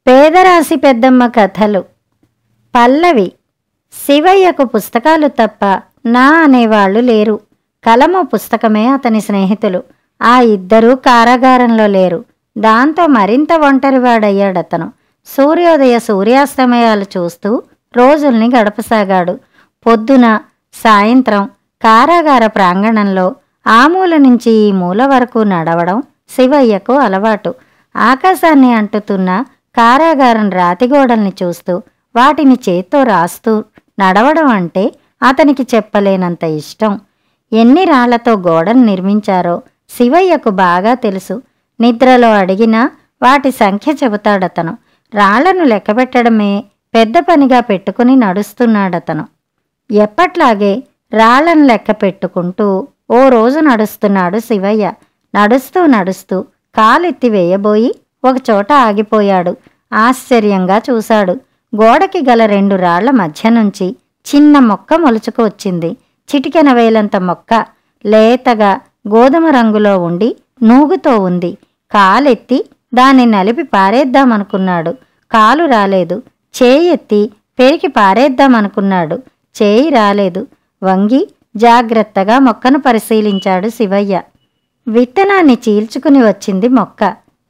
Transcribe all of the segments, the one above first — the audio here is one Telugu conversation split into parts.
పేదరాశి పెద్దమ్మ కథలు. పల్లవి. శివయ్యకు పుస్తకాలు తప్ప నా అనేవాళ్లు లేరు. కలము పుస్తకమే అతని స్నేహితులు. ఆ ఇద్దరూ కారాగారంలో లేరు. దాంతో మరింత ఒంటరివాడయ్యాడతను. సూర్యోదయ సూర్యాస్తమయాలు చూస్తూ రోజుల్ని గడపసాగాడు. పొద్దున సాయంత్రం కారాగార ప్రాంగణంలో ఆ మూల నుంచి ఈ మూల వరకు నడవడం శివయ్యకు అలవాటు. ఆకాశాన్ని అంటుతున్న కారాగారం రాతిగోడల్ని చూస్తూ వాటిని చేత్తో రాస్తూ నడవడం అంటే అతనికి చెప్పలేనంత ఇష్టం. ఎన్ని రాళ్లతో గోడలు నిర్మించారో శివయ్యకు బాగా తెలుసు. నిద్రలో అడిగినా వాటి సంఖ్య చెబుతాడతను. రాళ్లను లెక్కబెట్టడమే పెద్ద పనిగా పెట్టుకుని నడుస్తున్నాడతను. ఎప్పట్లాగే రాళ్లను లెక్క పెట్టుకుంటూ ఓ రోజు నడుస్తున్నాడు శివయ్య. నడుస్తూ నడుస్తూ కాలెత్తి వేయబోయి ఒకచోట ఆగిపోయాడు. ఆశ్చర్యంగా చూశాడు. గోడకి గల 2 రాళ్ల మధ్య నుంచి చిన్న మొక్క మొలుచుకు వచ్చింది. చిటికెన వేలంత మొక్క. లేతగా గోధుమ రంగులో ఉండి నూగుతో ఉంది. కాలెత్తి దాన్ని నలిపి పారేద్దామనుకున్నాడు. కాలు రాలేదు. చేయెత్తి పెరికి పారేద్దామనుకున్నాడు. చేయి రాలేదు. వంగి జాగ్రత్తగా మొక్కను పరిశీలించాడు శివయ్య. విత్తనాన్ని చీల్చుకుని వచ్చింది మొక్క.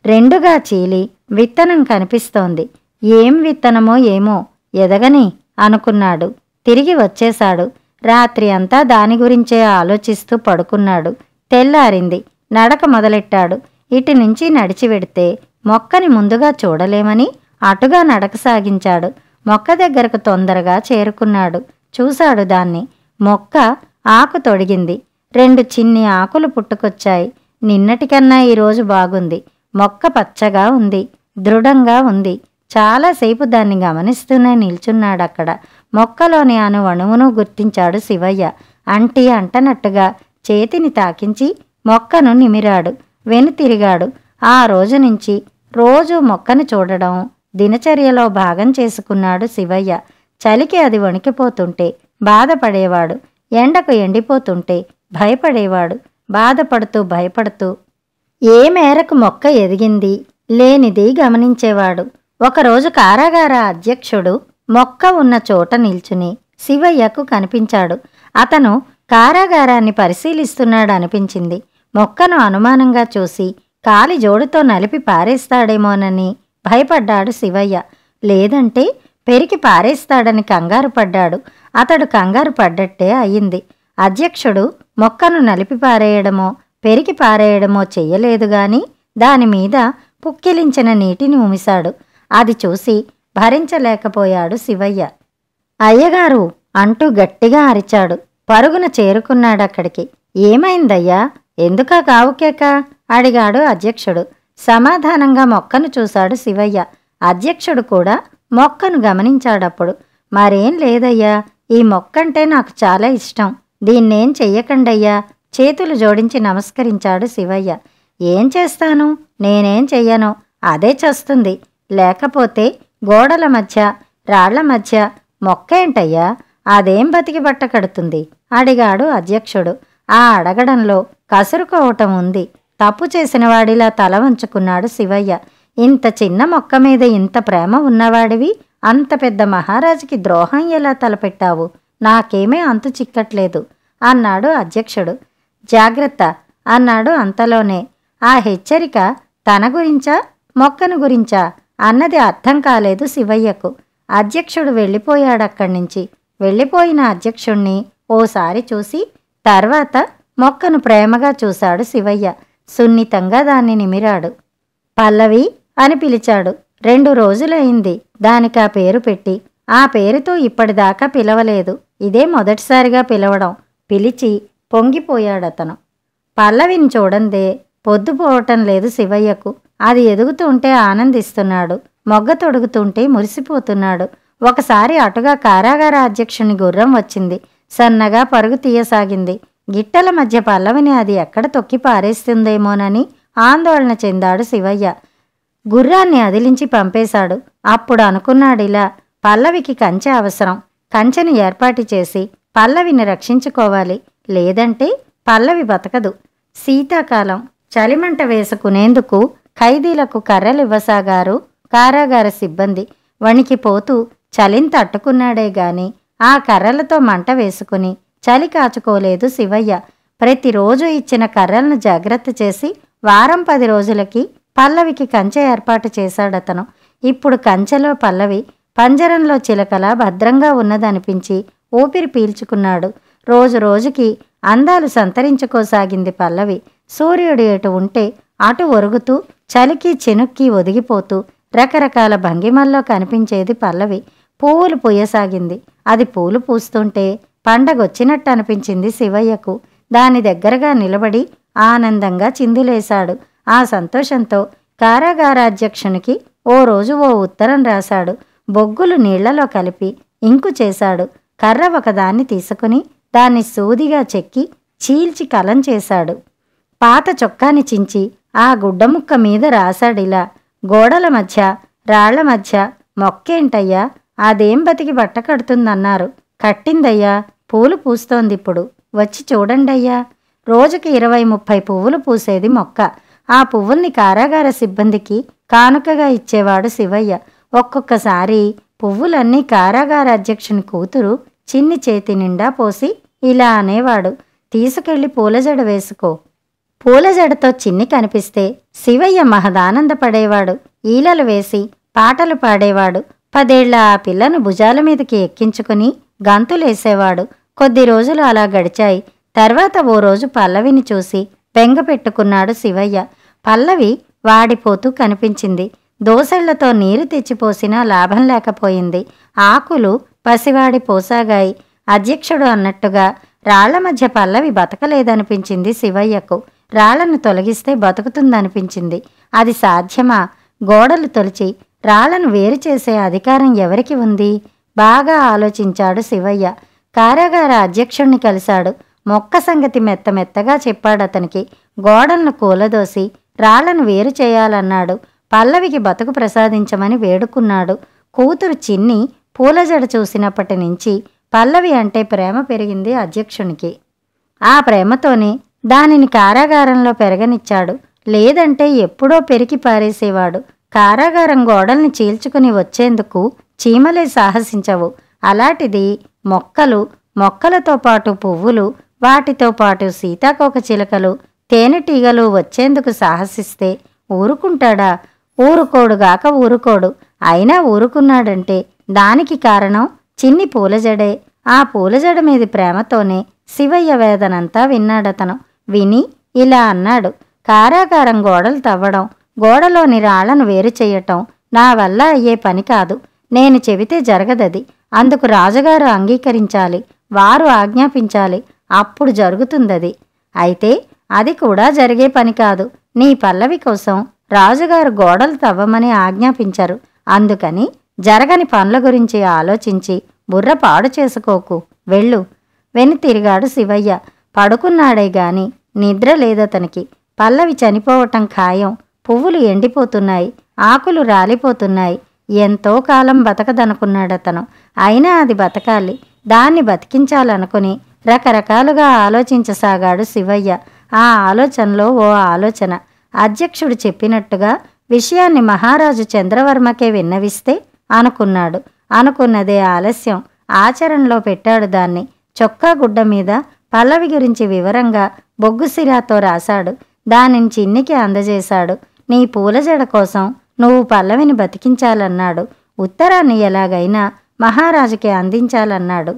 2గా చీలి విత్తనం కనిపిస్తోంది. ఏం విత్తనమో ఏమో, ఎదగని అనుకున్నాడు. తిరిగి వచ్చేశాడు. రాత్రి అంతా దాని గురించే ఆలోచిస్తూ పడుకున్నాడు. తెల్లారింది. నడక మొదలెట్టాడు. ఇటు నుంచి నడిచి వెడితే మొక్కని ముందుగా చూడలేమని అటుగా నడక సాగించాడు. మొక్క దగ్గరకు తొందరగా చేరుకున్నాడు. చూశాడు దాన్ని. మొక్క ఆకు తొడిగింది. 2 చిన్ని ఆకులు పుట్టుకొచ్చాయి. నిన్నటికన్నా ఈరోజు బాగుంది. మొక్క పచ్చగా ఉంది. దృఢంగా ఉంది. చాలాసేపు దాన్ని గమనిస్తూనే నిల్చున్నాడక్కడ. మొక్కలోని అణువణువును గుర్తించాడు శివయ్య. అంటనట్టుగా చేతిని తాకించి మొక్కను నిమిరాడు. వెనుతిరిగాడు. ఆ రోజు నుంచి రోజూ మొక్కను చూడడం దినచర్యలో భాగం చేసుకున్నాడు శివయ్య. చలికి అది వణికిపోతుంటే బాధపడేవాడు. ఎండకు ఎండిపోతుంటే భయపడేవాడు. బాధపడుతూ భయపడుతూ ఏ మేరకు మొక్క ఎదిగింది లేనిది గమనించేవాడు. ఒకరోజు కారాగార అధ్యక్షుడు మొక్క ఉన్న చోట నిల్చుని శివయ్యకు కనిపించాడు. అతను కారాగారాన్ని పరిశీలిస్తున్నాడనిపించింది. మొక్కను అనుమానంగా చూసి కాలి జోడుతో నలిపి పారేస్తాడేమోనని భయపడ్డాడు శివయ్య. లేదంటే పెరికి పారేస్తాడని కంగారు పడ్డాడు. అతడు కంగారు పడ్డట్టే అయ్యింది. అధ్యక్షుడు మొక్కను నలిపి పారేయడమో పెరికి పారేయడమో చెయ్యలేదుగాని దానిమీద పుక్కిలించిన నీటిని ఉమిశాడు. అది చూసి భరించలేకపోయాడు శివయ్య. అయ్యగారు అంటూ గట్టిగా అరిచాడు. పరుగున చేరుకున్నాడక్కడికి. ఏమైందయ్యా, ఎందుకా కావుకేక అడిగాడు అధ్యక్షుడు. సమాధానంగా మొక్కను చూశాడు శివయ్య. అధ్యక్షుడు కూడా మొక్కను గమనించాడప్పుడు. మరేం లేదయ్యా, ఈ మొక్కంటే నాకు చాలా ఇష్టం. దీన్నేం చెయ్యకండయ్యా. చేతులు జోడించి నమస్కరించాడు శివయ్య. ఏం చేస్తాను, నేనేం చెయ్యను, అదే చస్తుంది. లేకపోతే గోడల మధ్య రాళ్ల మధ్య మొక్కేంటయ్యా, అదేం బతికి బట్ట కడుతుంది అడిగాడు అధ్యక్షుడు. ఆ అడగడంలో కసురుకోవటం ఉంది. తప్పు చేసిన వాడిలా తల వంచుకున్నాడు శివయ్య. ఇంత చిన్న మొక్క మీద ఇంత ప్రేమ ఉన్నవాడివి అంత పెద్ద మహారాజుకి ద్రోహం ఎలా తలపెట్టావు? నాకేమీ అంతు చిక్కట్లేదు అన్నాడు అధ్యక్షుడు. జాగ్రత్త అన్నాడు అంతలోనే. ఆ హెచ్చరిక తన గురించా మొక్కను గురించా అన్నది అర్థం కాలేదు శివయ్యకు. అధ్యక్షుడు వెళ్ళిపోయాడక్కడ్నుంచి. వెళ్ళిపోయిన అధ్యక్షుణ్ణి ఓసారి చూసి తర్వాత మొక్కను ప్రేమగా చూశాడు శివయ్య. సున్నితంగా దాన్ని నిమిరాడు. పల్లవి అని పిలిచాడు. 2 రోజులైంది దానికా పేరు పెట్టి. ఆ పేరుతో ఇప్పటిదాకా పిలవలేదు. ఇదే మొదటిసారిగా పిలవడం. పిలిచి పొంగిపోయాడతను. పల్లవిని చూడందే పొద్దుపోవటం లేదు శివయ్యకు. అది ఎదుగుతుంటే ఆనందిస్తున్నాడు. మొగ్గ తొడుగుతుంటే మురిసిపోతున్నాడు. ఒకసారి అటుగా కారాగార అధ్యక్షుని గుర్రం వచ్చింది. సన్నగా పరుగు తీయసాగింది. గిట్టల మధ్య పల్లవిని అది ఎక్కడ తొక్కి పారేస్తుందేమోనని ఆందోళన చెందాడు శివయ్య. గుర్రాన్ని అదిలించి పంపేశాడు. అప్పుడు అనుకున్నాడిలా, పల్లవికి కంచె అవసరం. కంచెను ఏర్పాటు చేసి పల్లవిని రక్షించుకోవాలి. లేదంటే పల్లవి బతకదు. శీతాకాలం. చలిమంట వేసుకునేందుకు ఖైదీలకు కర్రలివ్వసాగారు కారాగార సిబ్బంది. వణికిపోతూ చలిని తట్టుకున్నాడే గాని ఆ కర్రలతో మంట వేసుకుని చలి కాచుకోలేదు శివయ్య. ప్రతిరోజు ఇచ్చిన కర్రలను జాగ్రత్త చేసి వారం 10 రోజులకి పల్లవికి కంచె ఏర్పాటు చేశాడతను. ఇప్పుడు కంచెలో పల్లవి పంజరంలో చిలకలా భద్రంగా ఉన్నదనిపించి ఊపిరి పీల్చుకున్నాడు. రోజు రోజుకి అందాలు సంతరించుకోసాగింది పల్లవి. సూర్యుడు ఎటు ఉంటే అటు ఒరుగుతూ చలికి చినుక్కి ఒదిగిపోతూ రకరకాల భంగిమల్లో కనిపించేది పల్లవి. పువ్వులు పూయసాగింది. అది పూలు పూస్తుంటే పండగొచ్చినట్టు అనిపించింది శివయ్యకు. దాని దగ్గరగా నిలబడి ఆనందంగా చిందులేశాడు. ఆ సంతోషంతో కారాగారాధ్యక్షునికి ఓ రోజు ఓ ఉత్తరం రాశాడు. బొగ్గులు నీళ్లలో కలిపి ఇంకు చేశాడు. కర్ర ఒకదాన్ని తీసుకుని దాన్ని సూదిగా చెక్కి చీల్చి కలం చేశాడు. పాత చొక్కాని చించి ఆ గుడ్డముక్క మీద రాశాడిలా: గోడల మధ్య రాళ్ల మధ్య మొక్కేంటయ్యా, అదేం బతికి బట్ట కడుతుందన్నారు. కట్టిందయ్యా, పూలు పూస్తోందిప్పుడు, వచ్చి చూడండయ్యా. రోజుకి 20-30 పువ్వులు పూసేది మొక్క. ఆ పువ్వుల్ని కారాగార సిబ్బందికి కానుకగా ఇచ్చేవాడు శివయ్య. ఒక్కొక్కసారి పువ్వులన్నీ కారాగార అధ్యక్షుని కూతురు చిన్ని చేతి నిండా పోసి ఇలా అనేవాడు: తీసుకెళ్లి పూలజడ వేసుకో. పూలజడతో చిన్ని కనిపిస్తే శివయ్య మహదానందపడేవాడు. ఈలలు వేసి పాటలు పాడేవాడు. 10 ఏళ్ల ఆ పిల్లను భుజాల మీదకి ఎక్కించుకుని గంతులేసేవాడు. కొద్ది రోజులు అలా గడిచాయి. తర్వాత ఓ రోజు పల్లవిని చూసి బెంగ పెట్టుకున్నాడు శివయ్య. పల్లవి వాడిపోతూ కనిపించింది. దోసెళ్లతో నీరు తెచ్చిపోసినా లాభం లేకపోయింది. ఆకులు పసివాడిపోసాగాయి. అధ్యక్షుడు అన్నట్టుగా రాళ్ల మధ్య పల్లవి బతకలేదనిపించింది శివయ్యకు. రాళ్లను తొలగిస్తే బతుకుతుందనిపించింది. అది సాధ్యమా? గోడలు తొలిచి రాళ్లను వేరు చేసే అధికారం ఎవరికి ఉంది? బాగా ఆలోచించాడు శివయ్య. కారాగార అధ్యక్షుణ్ణి కలిశాడు. మొక్క సంగతి మెత్తమెత్తగా చెప్పాడతనికి. గోడలను కూలదోసి రాళ్లను వేరు చేయాలన్నాడు. పల్లవికి బతుకు ప్రసాదించమని వేడుకున్నాడు. కూతురు చిన్ని పూలజడ చూసినప్పటి నుంచి పల్లవి అంటే ప్రేమ పెరిగింది అధ్యక్షునికి. ఆ ప్రేమతోనే దానిని కారాగారంలో పెరగనిచ్చాడు. లేదంటే ఎప్పుడో పెరికి పారేసేవాడు. కారాగారం గోడల్ని చీల్చుకుని వచ్చేందుకు చీమలే సాహసించవు. అలాంటిది మొక్కలతో పాటు పువ్వులు, వాటితో పాటు సీతాకోక చిలుకలు, తేనెటీగలు వచ్చేందుకు సాహసిస్తే ఊరుకుంటాడా? ఊరుకోడుగాక ఊరుకోడు. అయినా ఊరుకున్నాడంటే దానికి కారణం చిన్ని పూలజడే. ఆ పూలజడ మీది ప్రేమతోనే శివయ్య వేదనంతా విన్నాడతను. విని ఇలా అన్నాడు: కారాగారం గోడలు తవ్వడం, గోడలోని రాళ్లను వేరు చెయ్యటం నా వల్ల అయ్యే పని కాదు. నేను చెబితే జరగదది. అందుకు రాజుగారు అంగీకరించాలి, వారు ఆజ్ఞాపించాలి. అప్పుడు జరుగుతుందది. అయితే అది కూడా జరిగే పని కాదు. నీ పల్లవి కోసం రాజుగారు గోడలు తవ్వమని ఆజ్ఞాపించరు. అందుకని జరగని పనుల గురించి ఆలోచించి బుర్ర పాడు చేసుకోకు, వెళ్ళు. వెనుతిరిగాడు శివయ్య. పడుకున్నాడే గాని నిద్ర లేదతనికి. పల్లవి చనిపోవటం ఖాయం. పువ్వులు ఎండిపోతున్నాయి, ఆకులు రాలిపోతున్నాయి. ఎంతో కాలం బతకదనుకున్నాడతను. అయినా అది బతకాలి. దాన్ని బతికించాలనుకుని రకరకాలుగా ఆలోచించసాగాడు శివయ్య. ఆ ఆలోచనలో ఓ ఆలోచన. అధ్యక్షుడు చెప్పినట్టుగా విషయాన్ని మహారాజు చంద్రవర్మకే విన్నవిస్తే అనుకున్నాడు. అనుకున్నదే ఆలస్యం. ఆచరణలో పెట్టాడు దాన్ని. చొక్కా గుడ్డ మీద పల్లవి గురించి వివరంగా బొగ్గుసిరాతో రాశాడు. దానిని చిన్నికి అందజేశాడు. నీ పూలజడ కోసం నువ్వు పల్లవిని బతికించాలన్నాడు. ఉత్తరాన్ని ఎలాగైనా మహారాజుకి అందించాలన్నాడు.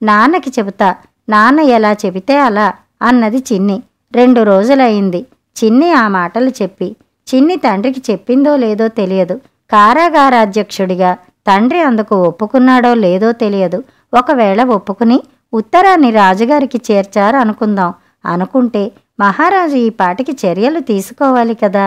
నాన్నకి చెబుతా, నాన్న ఎలా చెబితే అలా అన్నది చిన్ని. 2 రోజులయింది చిన్ని ఆ మాటలు చెప్పి. చిన్ని తండ్రికి చెప్పిందో లేదో తెలియదు. కారాగారాధ్యక్షుడిగా తండ్రి అందుకు ఒప్పుకున్నాడో లేదో తెలియదు. ఒకవేళ ఒప్పుకుని ఉత్తరాన్ని రాజుగారికి చేర్చారు అనుకుందాం. అనుకుంటే మహారాజు ఈ పాటికి చర్యలు తీసుకోవాలి కదా.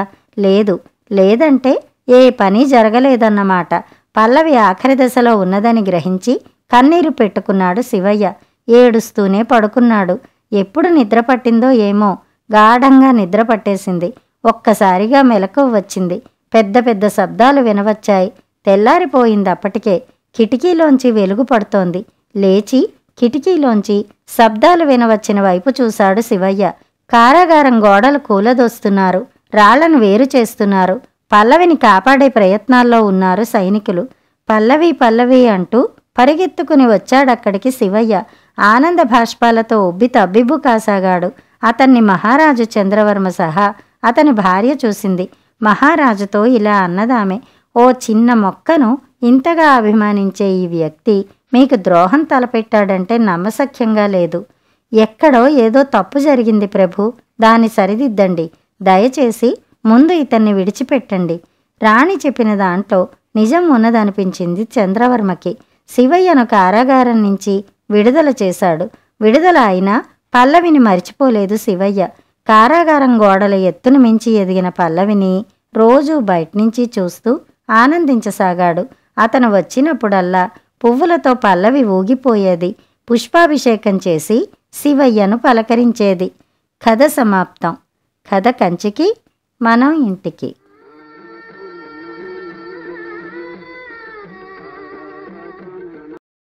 లేదంటే ఏ పని జరగలేదన్నమాట. పల్లవి ఆఖరి దశలో ఉన్నదని గ్రహించి కన్నీరు పెట్టుకున్నాడు శివయ్య. ఏడుస్తూనే పడుకున్నాడు. ఎప్పుడు నిద్ర పట్టిందో ఏమో, గాఢంగా నిద్ర పట్టేసింది. ఒక్కసారిగా మెలకువ వచ్చింది. పెద్ద పెద్ద శబ్దాలు వినవచ్చాయి. తెల్లారిపోయింది అప్పటికే. కిటికీలోంచి వెలుగు పడుతోంది. లేచి కిటికీలోంచి శబ్దాలు వినవచ్చిన వైపు చూశాడు శివయ్య. కారాగారం గోడలు కూలదోస్తున్నారు. రాళ్లను వేరు చేస్తున్నారు. పల్లవిని కాపాడే ప్రయత్నాల్లో ఉన్నారు సైనికులు. పల్లవి పల్లవి అంటూ పరిగెత్తుకుని వచ్చాడక్కడికి శివయ్య. ఆనంద భాష్పాలతో ఉబ్బి తబ్బిబ్బు కాసాగాడు. అతన్ని మహారాజు చంద్రవర్మ సహా అతని భార్య చూసింది. మహారాజుతో ఇలా అన్నదామె, ఓ చిన్న మొక్కను ఇంతగా అభిమానించే ఈ వ్యక్తి మీకు ద్రోహం తలపెట్టాడంటే నమ్మశక్యంగా లేదు. ఎక్కడో ఏదో తప్పు జరిగింది ప్రభు, దాన్ని సరిదిద్దండి. దయచేసి ముందు ఇతన్ని విడిచిపెట్టండి. రాణి చెప్పిన దాంట్లో నిజం ఉన్నదనిపించింది చంద్రవర్మకి. శివయ్యను కారాగారం నుంచి విడుదల చేశాడు. విడుదల అయినా పల్లవిని మరిచిపోలేదు శివయ్య. కారాగారం గోడల ఎత్తును మించి ఎదిగిన పల్లవిని రోజూ బయటనుంచి చూస్తూ ఆనందించసాగాడు. అతను వచ్చినప్పుడల్లా పువ్వులతో పల్లవి ఊగిపోయేది. పుష్పాభిషేకం చేసి శివయ్యను పలకరించేది. కథ సమాప్తం. కథ కంచికి, మనం ఇంటికి.